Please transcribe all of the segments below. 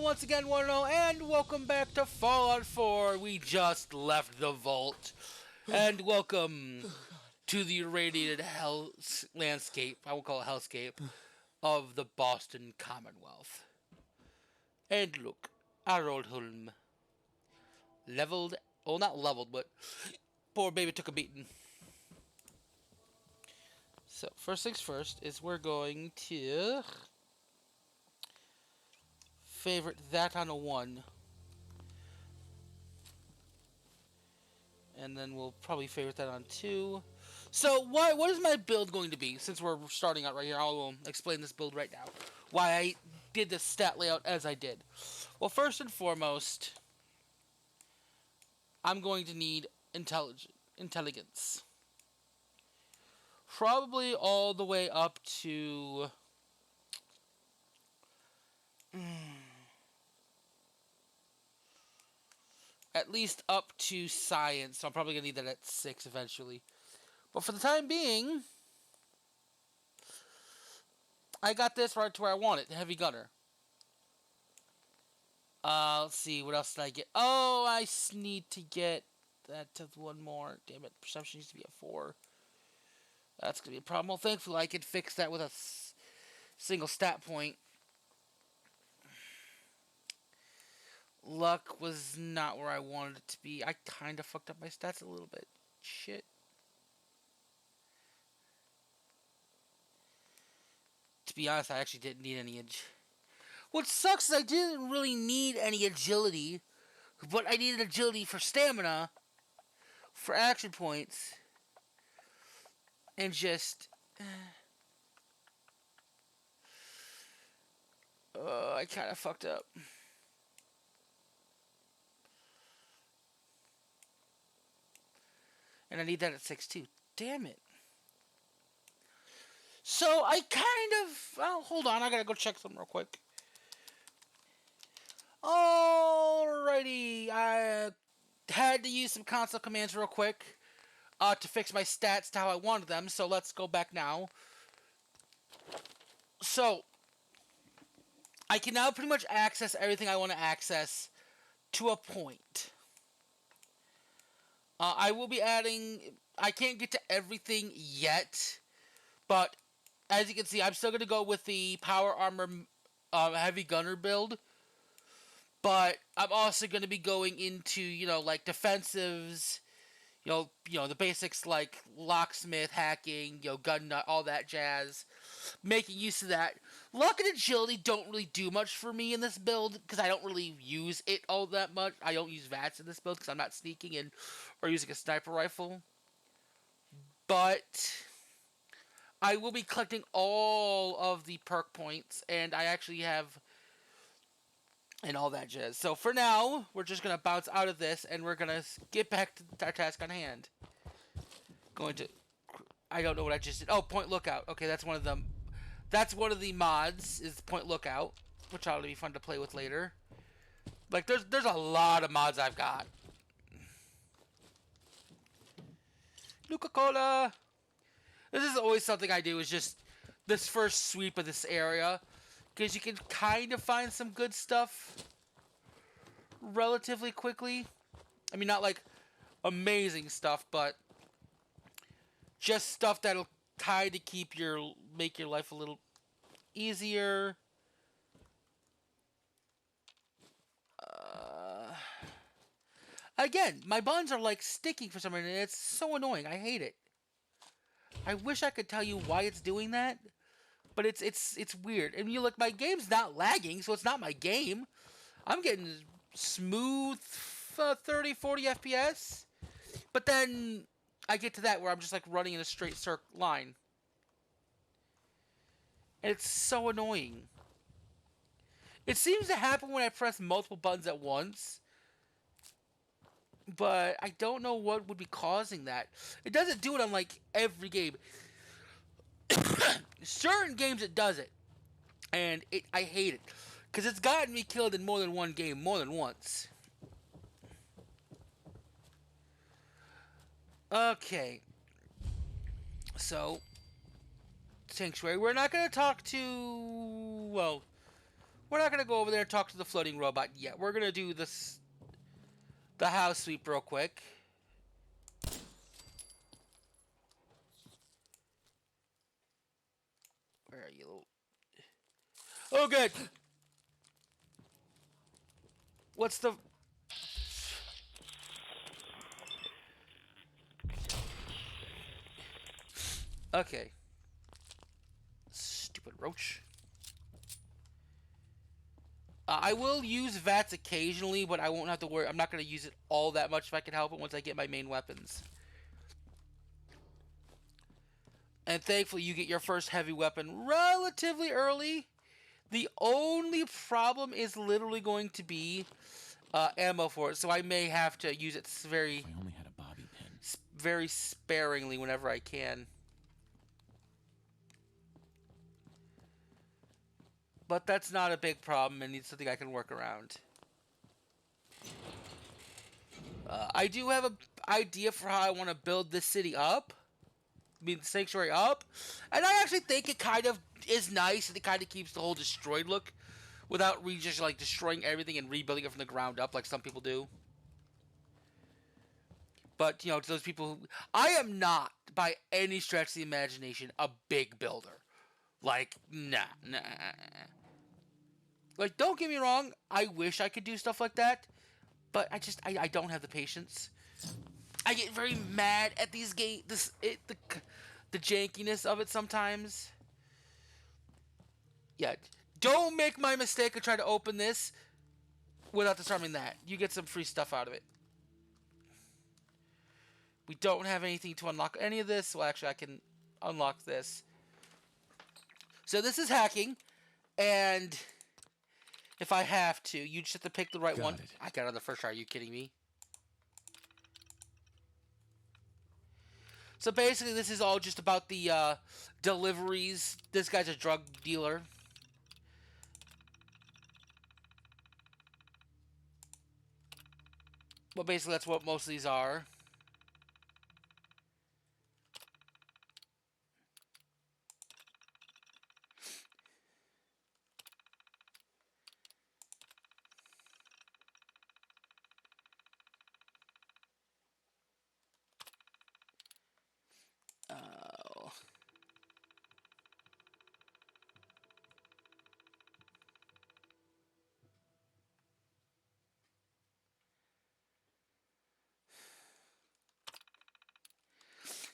once again, Warno, and welcome back to Fallout 4. We just left the vault. And welcome to the irradiated hell landscape, I will call it hellscape, of the Boston Commonwealth. And look, our old home. Leveled, well not leveled, but poor baby took a beating. So, first things first is we're going to favorite that on a 1. And then we'll probably favorite that on 2. So, what is my build going to be? Since we're starting out right here, I will explain this build right now. Why I did the stat layout as I did. Well, first and foremost, I'm going to need intelligence. Probably all the way up to... at least up to science, so I'm probably going to need that at 6 eventually. But for the time being, I got this right to where I want it, the heavy gunner. Let's see, what else did I get? Oh, I need to get that to 1 more. Damn it, perception needs to be at 4. That's going to be a problem. Well, thankfully I could fix that with a single stat point. Luck was not where I wanted it to be. I kind of fucked up my stats a little bit. Shit. To be honest, I actually didn't need any What sucks is I didn't really need any agility, but I needed agility for stamina, for action points, and just... I kind of fucked up. And I need that at 6 too. Damn it. So I kind of... well, hold on. I gotta go check something real quick. Alrighty. I had to use some console commands real quick to fix my stats to how I wanted them. So let's go back now. So I can now pretty much access everything I want to access to a point. I will be adding... I can't get to everything yet, but as you can see, I'm still going to go with the power armor heavy gunner build, but I'm also going to be going into, like defensives, the basics like locksmith, hacking, gun nut, all that jazz, making use of that. Luck and agility don't really do much for me in this build, because I don't really use it all that much. I don't use VATS in this build, because I'm not sneaking in or using a sniper rifle. But I will be collecting all of the perk points, and I actually have... and all that jazz. So for now, we're just going to bounce out of this, and we're going to get back to our task on hand. Going to... I don't know what I just did. Oh, point lookout. Okay, that's one of them. That's one of the mods, is point lookout, which ought to be fun to play with later. Like, there's a lot of mods I've got. Nuka-Cola! This is always something I do, is just this first sweep of this area. Because you can kind of find some good stuff relatively quickly. I mean, not like amazing stuff, but just stuff that'll kind of make your life a little easier. Again, my buttons are like sticking for some reason, and it's so annoying. I hate it. I wish I could tell you why it's doing that, but it's weird. And look, my game's not lagging, so it's not my game. I'm getting smooth 30, 40 FPS, but then I get to that where I'm just like running in a straight line. And it's so annoying. It seems to happen when I press multiple buttons at once, but I don't know what would be causing that. It doesn't do it on like every game. Certain games it does it, and I hate it, because it's gotten me killed in more than one game, more than once. Okay, so Sanctuary. We're not going to talk to... well, We're not gonna go over there and talk to the floating robot yet. We're gonna do this, the house sweep real quick. Where are you? Oh, good. What's the... Okay. Stupid roach. I will use VATS occasionally, but I won't have to worry. I'm not going to use it all that much if I can help it once I get my main weapons. And thankfully, you get your first heavy weapon relatively early. The only problem is literally going to be ammo for it, so I may have to use it very... If I only had a bobby pin. Very sparingly whenever I can. But that's not a big problem, and it's something I can work around. I do have an idea for how I want to build this city up. I mean, the sanctuary up. And I actually think it kind of is nice, and it kind of keeps the whole destroyed look without just like destroying everything and rebuilding it from the ground up like some people do. But, you know, to those people who... I am not, by any stretch of the imagination, a big builder. Like, nah. Like, don't get me wrong, I wish I could do stuff like that, but I don't have the patience. I get very mad at these the jankiness of it sometimes. Yeah, don't make my mistake of trying to open this without disarming that. You get some free stuff out of it. We don't have anything to unlock any of this. Well, actually, I can unlock this. So this is hacking, and if I have to, you just have to pick the right one. I got it on the first try. Are you kidding me? So basically, this is all just about the deliveries. This guy's a drug dealer. Well, basically, that's what most of these are.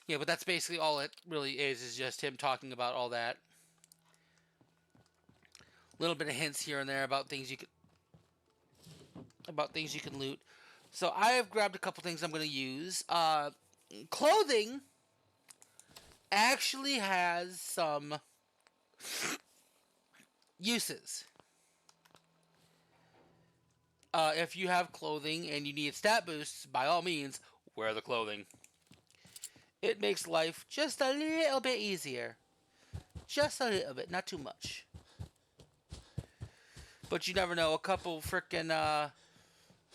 Yeah, but that's basically all it really is just him talking about all that. A little bit of hints here and there about things you can loot. So I have grabbed a couple things I'm going to use. Clothing actually has some uses. If you have clothing and you need stat boosts, by all means, wear the clothing. It makes life just a little bit easier. Just a little bit, not too much. But you never know, a couple frickin'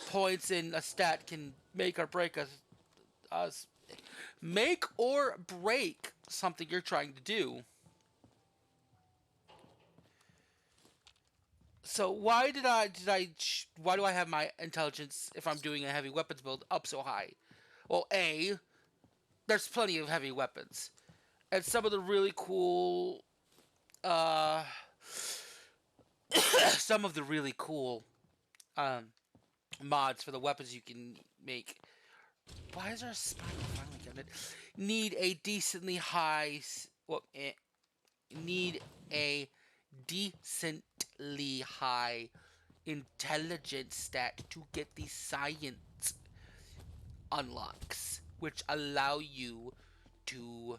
points in a stat can make or break make or break something you're trying to do. So why do I have my intelligence, if I'm doing a heavy weapons build, up so high? Well, A, there's plenty of heavy weapons. And some of the really cool, mods for the weapons you can make. Why is there a spot finally getting it? Need a decently high, need a decently high intelligence stat to get the science unlocks, which allow you to...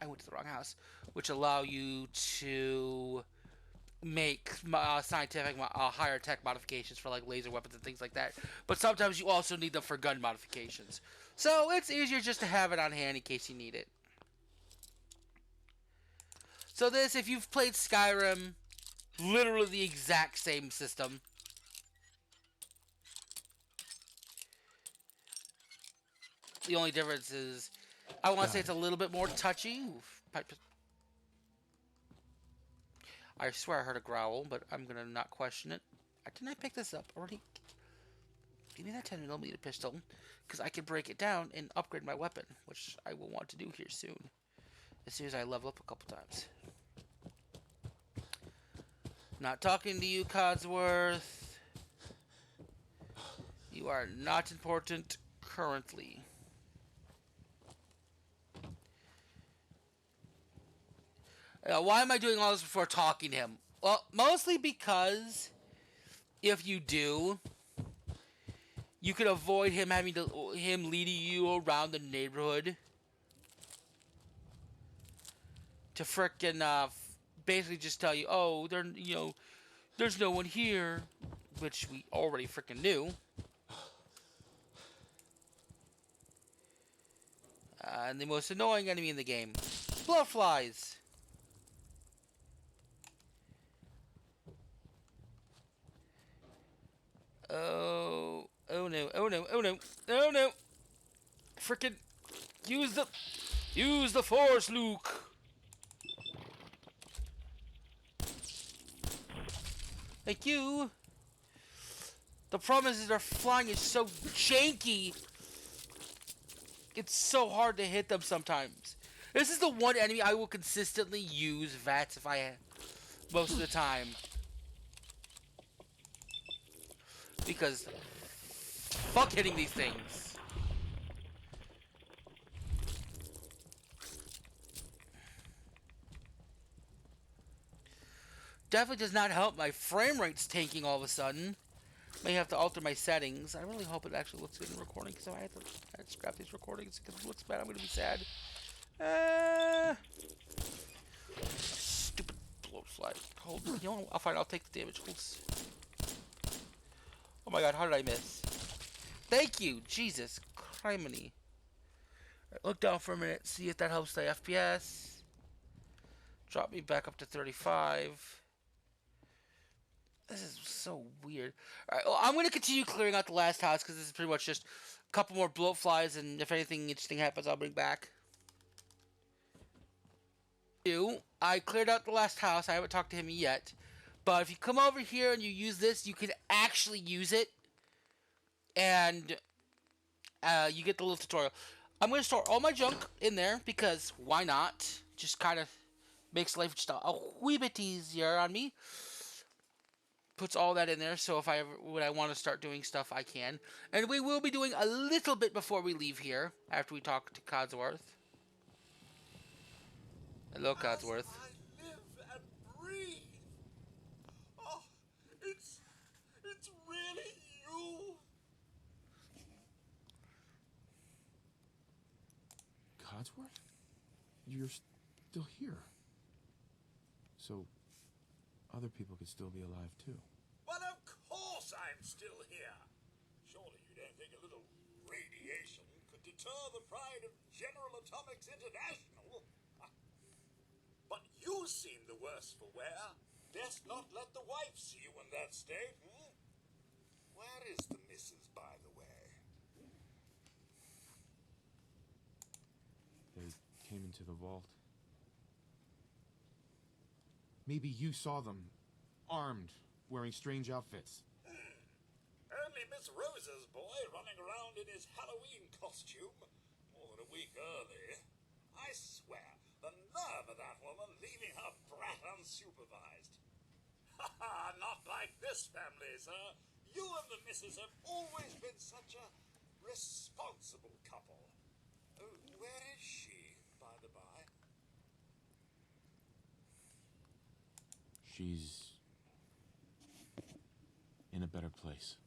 I went to the wrong house. Which allow you to make scientific, higher tech modifications for like laser weapons and things like that. But sometimes you also need them for gun modifications. So it's easier just to have it on hand in case you need it. So this, if you've played Skyrim, literally the exact same system. The only difference is, I want to say it's a little bit more touchy. Oof. I swear I heard a growl, but I'm gonna not question it. Didn't I pick this up already? Give me that 10mm pistol, because I can break it down and upgrade my weapon, which I will want to do here soon. As soon as I level up a couple times. Not talking to you, Codsworth. You are not important currently. Why am I doing all this before talking to him? Well, mostly because if you do, you could avoid him him leading you around the neighborhood to frickin' basically just tell you, oh, there's no one here, which we already frickin' knew. And the most annoying enemy in the game, blowflies. Oh no, oh no, oh no, oh no. Frickin' use the force, Luke. Thank you. The problem is their flying is so janky. It's so hard to hit them sometimes. This is the one enemy I will consistently use VATS if I most of the time. Because fuck hitting these things. Definitely does not help my frame rate's tanking all of a sudden. May have to alter my settings. I really hope it actually looks good in recording, because if I have to scrap these recordings because it looks bad, I'm going to be sad. Stupid blowfly. Hold. You know, I'll find. I'll take the damage. Holds. Oh my god, how did I miss? Thank you, Jesus criminy. Right, look down for a minute, see if that helps the FPS. Drop me back up to 35. This is so weird. Alright, well, I'm going to continue clearing out the last house because this is pretty much just a couple more blowflies, and if anything interesting happens, I'll bring back. I cleared out the last house. I haven't talked to him yet. But if you come over here and you use this, you can actually use it. And you get the little tutorial. I'm going to store all my junk in there because why not? Just kind of makes life just a wee bit easier on me. Puts all that in there, so if when I want to start doing stuff, I can. And we will be doing a little bit before we leave here, after we talk to Codsworth. Hello, Codsworth. I live and breathe. Oh, it's really you. Codsworth? You're still here. So, other people could still be alive too. Well, of course I'm still here. Surely you don't think a little radiation could deter the pride of General Atomics International? But you seem the worse for wear. Best not let the wife see you in that state, hmm? Where is the missus, by the way? They came into the vault. Maybe you saw them, armed, wearing strange outfits. Only Miss Rosa's boy running around in his Halloween costume more than a week early. I swear, the nerve of that woman leaving her brat unsupervised. Ha ha, not like this family, sir. You and the missus have always been such a responsible couple. Oh, where is she, by the by? She's in a better place.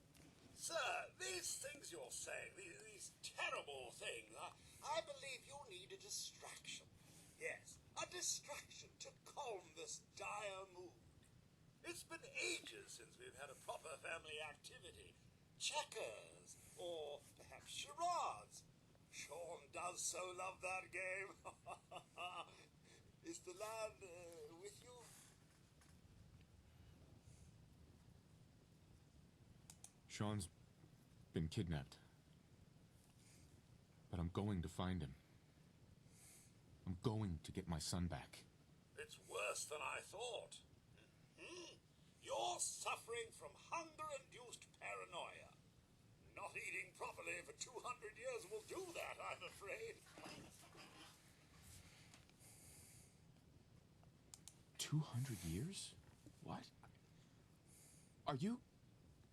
Sir, these things you're saying, these terrible things, I believe you need a distraction. Yes, a distraction to calm this dire mood. It's been ages since we've had a proper family activity. Checkers, or perhaps charades. Shaun does so love that game. Is the lad with you? Shaun's been kidnapped. But I'm going to find him. I'm going to get my son back. It's worse than I thought. You're suffering from hunger-induced paranoia. Not eating properly for 200 years will do that, I'm afraid. 200 years? What? Are you...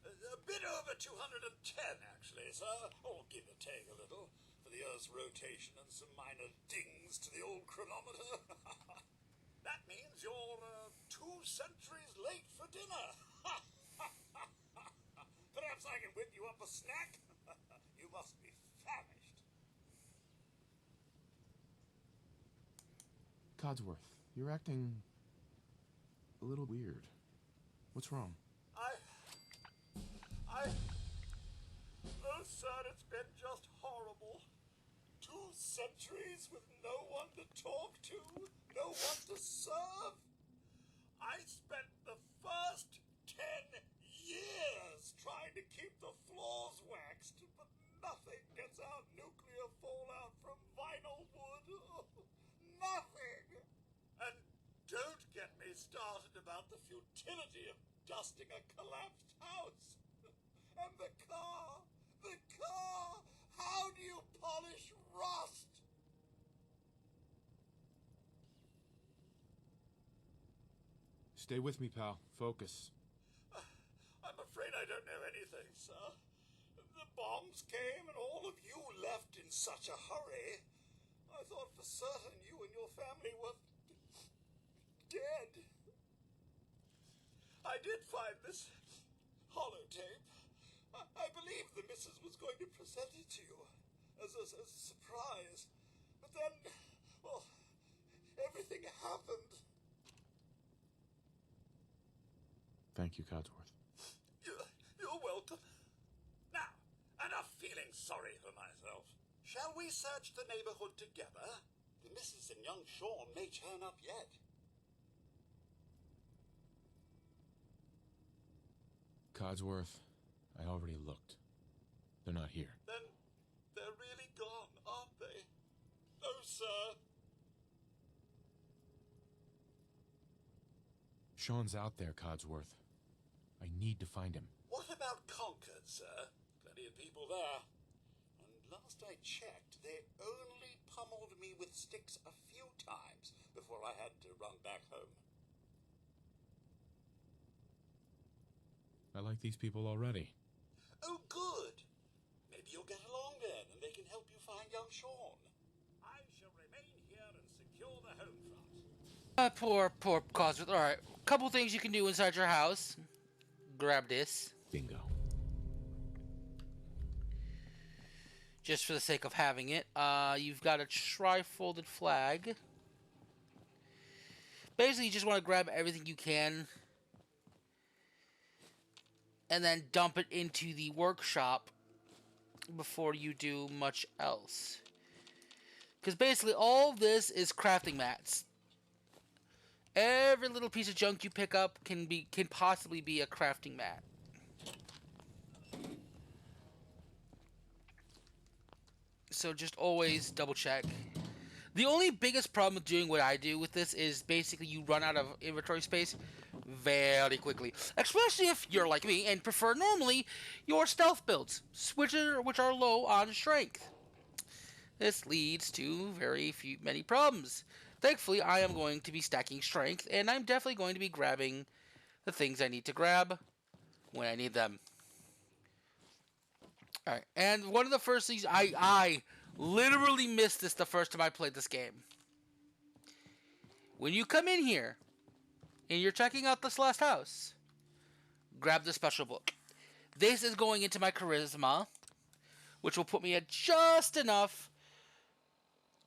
A bit over 210, actually, sir. Or give or take a little, for the Earth's rotation and some minor dings to the old chronometer. That means you're 2 centuries late for dinner. Perhaps I can whip you up a snack? You must be famished. Codsworth, you're acting... a little weird. What's wrong? Oh, sir, it's been just horrible. 2 centuries with no one to talk to, no one to serve. I spent the first 10 years trying to keep the floors waxed, but nothing gets out nuclear fallout from vinyl wood. Nothing. And don't get me started about the futility of dusting a collapsed house. And the car. How do you polish rust? Stay with me, pal. Focus. I'm afraid I don't know anything, sir. The bombs came and all of you left in such a hurry. I thought for certain you and your family were dead. I did find this holotape. I believe the missus was going to present it to you as a surprise. But then, well, everything happened. Thank you, Codsworth. You're welcome. Now, enough feeling sorry for myself. Shall we search the neighborhood together? The missus and young Shaun may turn up yet. Codsworth, I already looked. They're not here. Then they're really gone, aren't they? No, sir. Shaun's out there, Codsworth. I need to find him. What about Concord, sir? Plenty of people there. And last I checked, they only pummeled me with sticks a few times before I had to run back home. I like these people already. Oh, good. Maybe you'll get along then, and they can help you find young Shaun. I shall remain here and secure the home front. Poor Cosworth. Alright, couple things you can do inside your house. Grab this. Bingo. Just for the sake of having it. You've got a tri-folded flag. Basically, you just want to grab everything you can. And then dump it into the workshop before you do much else. Because basically all of this is crafting mats. Every little piece of junk you pick up can possibly be a crafting mat. So just always double check. The only biggest problem with doing what I do with this is basically you run out of inventory space very quickly. Especially if you're like me and prefer normally your stealth builds, which are low on strength. This leads to many problems. Thankfully, I am going to be stacking strength, and I'm definitely going to be grabbing the things I need to grab when I need them. Alright, and one of the first things, I literally missed this the first time I played this game. When you come in here, and you're checking out this last house, grab the special book. This is going into my charisma, which will put me at just enough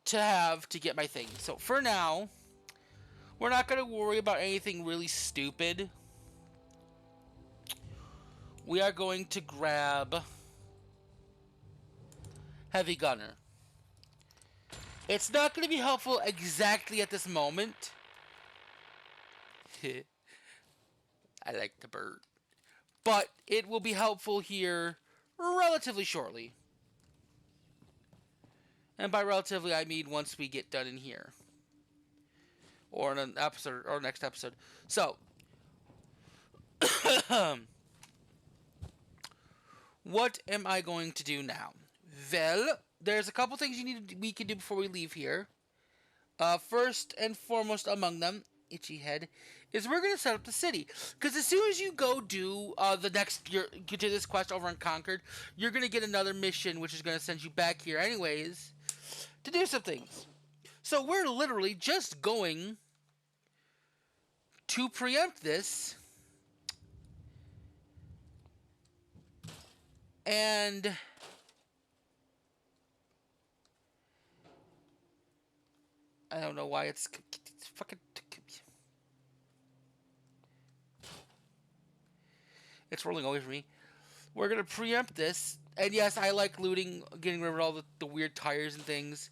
to have to get my thing. So for now, we're not going to worry about anything really stupid. We are going to grab Heavy Gunner. It's not going to be helpful exactly at this moment. I like the bird. But it will be helpful here relatively shortly. And by relatively, I mean once we get done in here. Or in an episode, or next episode. So, What am I going to do now? Well, there's a couple things we can do before we leave here. First and foremost among them, itchy head, is we're gonna set up the city. Because as soon as you go do the next, get to this quest over in Concord, you're gonna get another mission, which is gonna send you back here, anyways, to do some things. So we're literally just going to preempt this, and I don't know why it's fucking. It's rolling away from me. We're gonna preempt this, and yes, I like looting, getting rid of all the weird tires and things.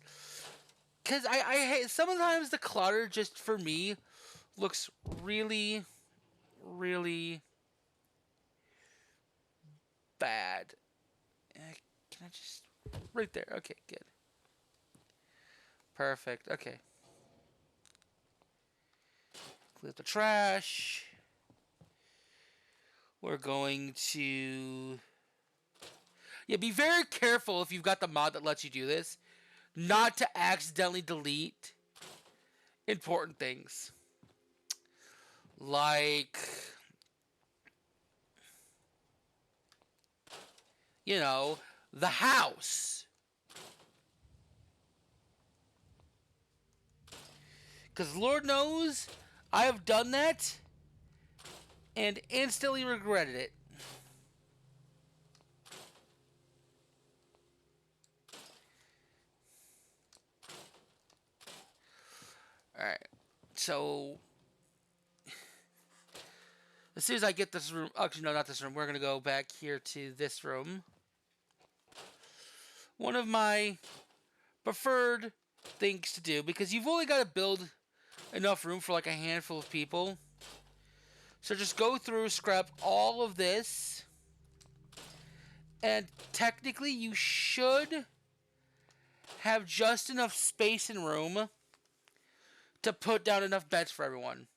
Cause I hate sometimes the clutter just for me looks really, really bad. Can I just right there? Okay, good, perfect. Okay, clear the trash. We're going to be very careful if you've got the mod that lets you do this, not to accidentally delete important things like, you know, the house. Because Lord knows I have done that and instantly regretted it. Alright. So, as soon as I get this room, actually, no, not this room. We're going to go back here to this room. One of my preferred things to do, because you've only got to build enough room for like a handful of people. So just go through, scrap all of this, and technically you should have just enough space and room to put down enough beds for everyone.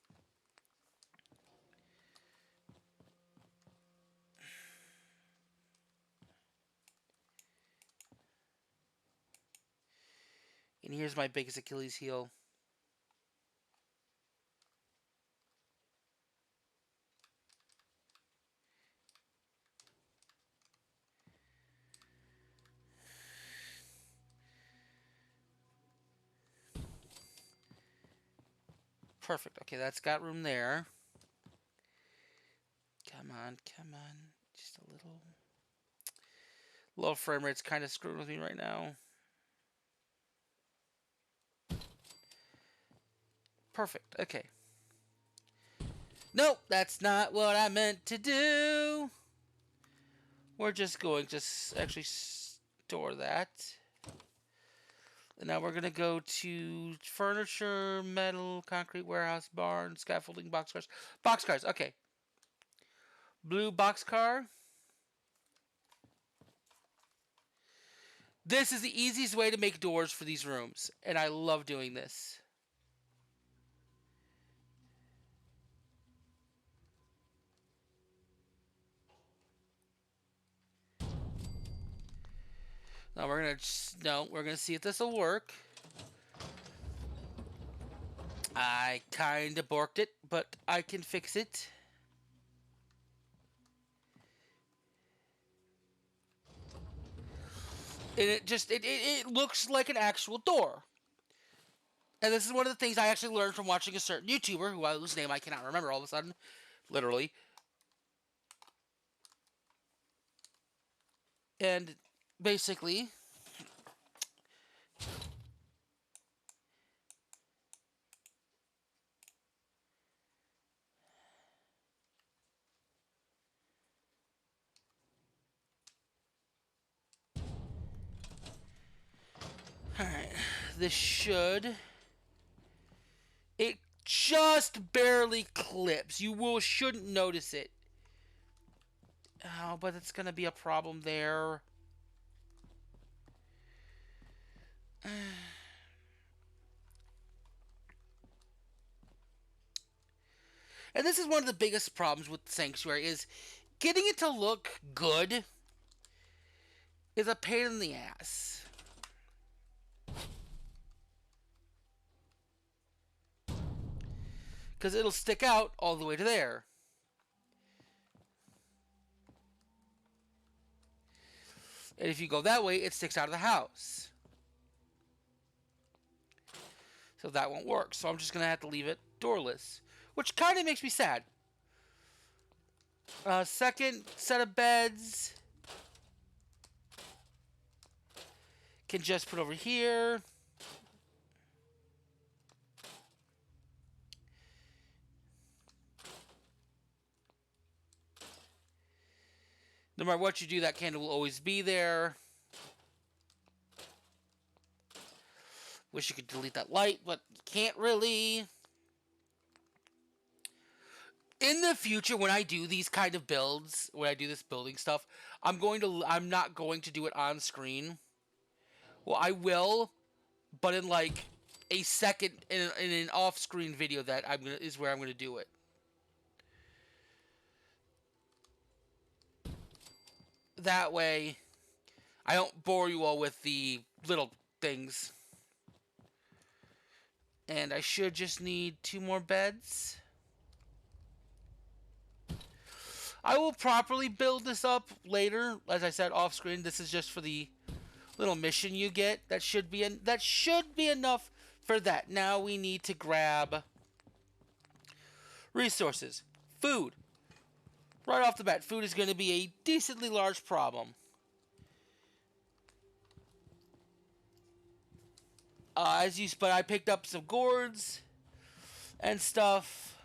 And here's my biggest Achilles heel. Perfect. Okay, that's got room there. Come on, come on. Just a little. Low frame rate's kind of screwing with me right now. Perfect. Okay. Nope, that's not what I meant to do. We're just going to actually store that. And now we're going to go to furniture, metal, concrete, warehouse, barn, scaffolding, boxcars. Boxcars, okay. Blue boxcar. This is the easiest way to make doors for these rooms, and I love doing this. Now we're gonna see if this will work. I kind of borked it, but I can fix it. And it looks like an actual door. And this is one of the things I actually learned from watching a certain YouTuber, whose name I cannot remember all of a sudden, literally. And basically, alright, this should, it just barely clips. You shouldn't notice it. Oh, but it's gonna be a problem there. And this is one of the biggest problems with Sanctuary is getting it to look good is a pain in the ass. Because it'll stick out all the way to there. And if you go that way, it sticks out of the house. So that won't work. So I'm just going to have to leave it doorless. Which kind of makes me sad. Second set of beds. Can just put over here. No matter what you do, that candle will always be there. Wish you could delete that light, but you can't really. In the future, when I do these kind of builds, when I do this building stuff, I'm not going to do it on screen. Well, I will, but in like a second, in an off-screen video that is where I'm gonna do it. That way, I don't bore you all with the little things. And I should just need 2 more beds. I will properly build this up later. As I said, off screen. This is just for the little mission you get. That should be enough for that. Now we need to grab resources. Food. Right off the bat, food is going to be a decently large problem. But I picked up some gourds and stuff.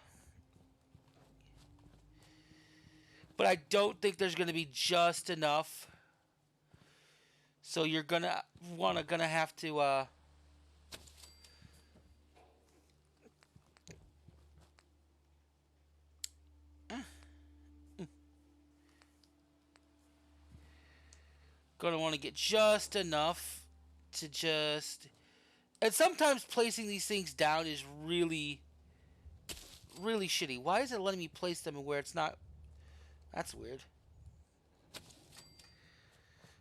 But I don't think there's going to be just enough. So you're gonna have to gonna want to get just enough to just. And sometimes placing these things down is really, really shitty. Why is it letting me place them where it's not? That's weird.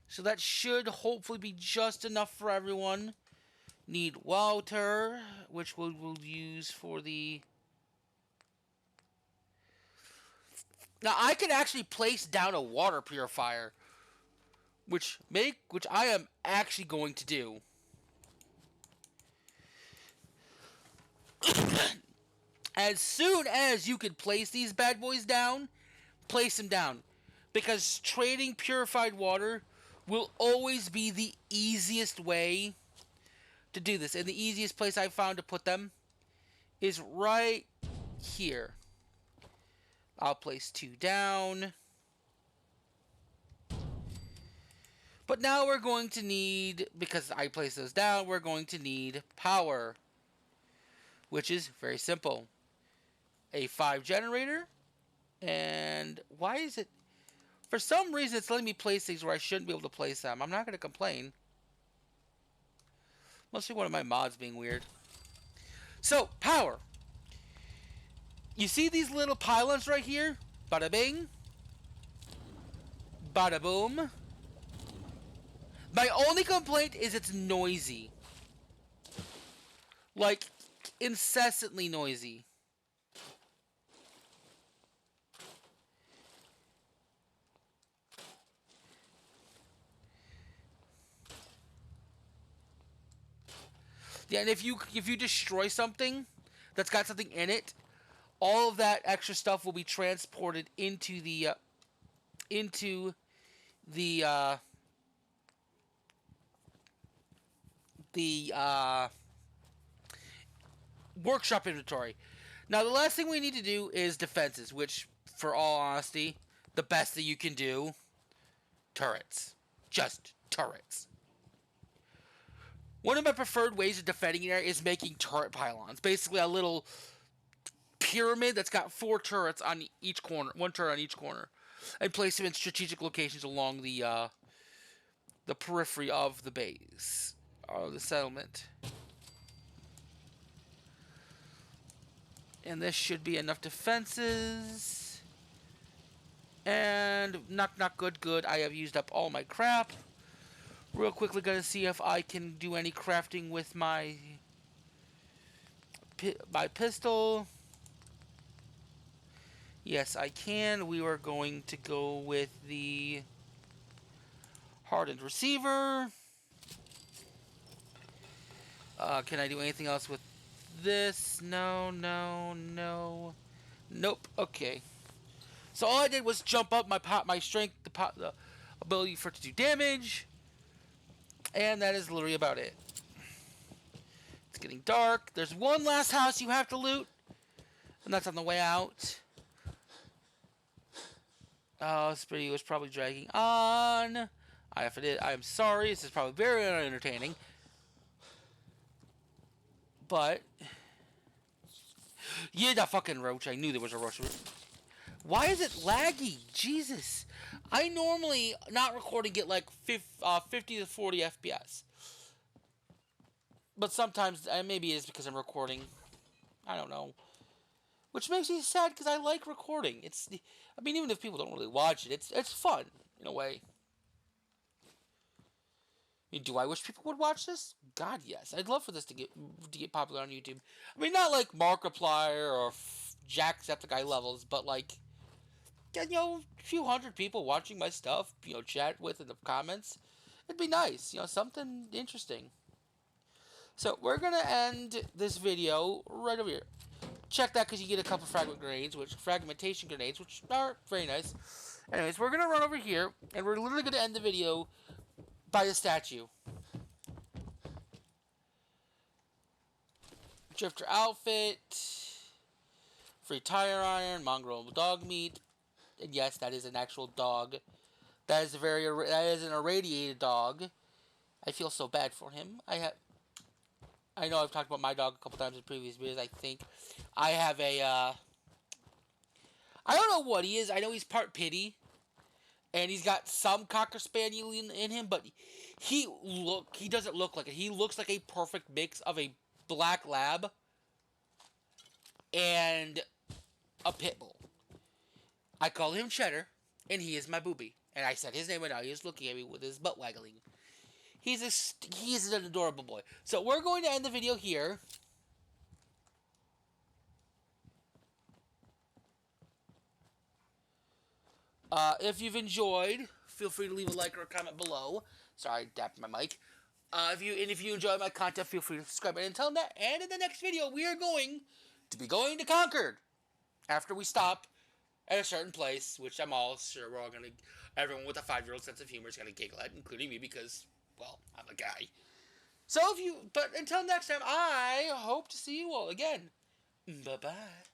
So that should hopefully be just enough for everyone. Need water, which we will use for the. Now I can actually place down a water purifier, which I am actually going to do. As soon as you can place these bad boys down, place them down. Because trading purified water will always be the easiest way to do this. And the easiest place I found to put them is right here. I'll place 2 down. But now we're going to need, because I placed those down, we're going to need power. Which is very simple. A 5 generator. And why is it... For some reason, it's letting me place things where I shouldn't be able to place them. I'm not going to complain. Must be one of my mods being weird. So, power. You see these little pylons right here? Bada bing. Bada boom. My only complaint is it's noisy. Like, incessantly noisy. Yeah, and if you destroy something that's got something in it, all of that extra stuff will be transported into the workshop inventory. Now, the last thing we need to do is defenses, which, for all honesty, the best that you can do, turrets. Just turrets. One of my preferred ways of defending an area is making turret pylons. Basically, a little pyramid that's got 4 turrets on each corner, 1 turret on each corner, and place them in strategic locations along the periphery of the base, or the settlement. And this should be enough defenses. And not good. I have used up all my crap. Real quickly gonna see if I can do any crafting with my pistol. Yes, I can. We are going to go with the hardened receiver. Can I do anything else with this? No. Nope. Okay. So all I did was jump up my strength, the ability for it to do damage, and that is literally about it. It's getting dark. There's one last house you have to loot, and that's on the way out. Oh, this video was probably dragging on. If it is, I am sorry. This is probably very unentertaining. But yeah, that fucking roach. I knew there was a roach. Why is it laggy? Jesus. I normally, not recording, get like 50 to 40 FPS. But sometimes, maybe it's because I'm recording. I don't know. Which makes me sad because I like recording. I mean, even if people don't really watch it, it's fun in a way. I mean, do I wish people would watch this? God, yes. I'd love for this to get popular on YouTube. I mean, not like Markiplier or Jacksepticeye levels, but like, a few hundred people watching my stuff, chat with in the comments. It'd be nice, something interesting. So, we're gonna end this video right over here. Check that because you get a couple fragmentation grenades, which are very nice. Anyways, we're gonna run over here, and we're literally gonna end the video by the statue. Drifter outfit, free tire iron, mongrel dog meat, and yes, that is an actual dog. That is an irradiated dog. I feel so bad for him. I know I've talked about my dog a couple times in previous videos. I think I have I don't know what he is. I know he's part pity, and he's got some Cocker Spaniel in him, but he doesn't look like it. He looks like a perfect mix of a black lab and a pit bull. I call him Cheddar, and he is my booby. And I said his name right now. He is looking at me with his butt waggling. He is an adorable boy. So we're going to end the video here. If you've enjoyed, feel free to leave a like or a comment below. Sorry, I tapped my mic. If you enjoy my content, feel free to subscribe. And until that, and in the next video, we are going to be going to Concord after we stop at a certain place, which I'm all sure everyone with a 5-year-old sense of humor is gonna giggle at, including me because, well, I'm a guy. But until next time, I hope to see you all again. Bye-bye.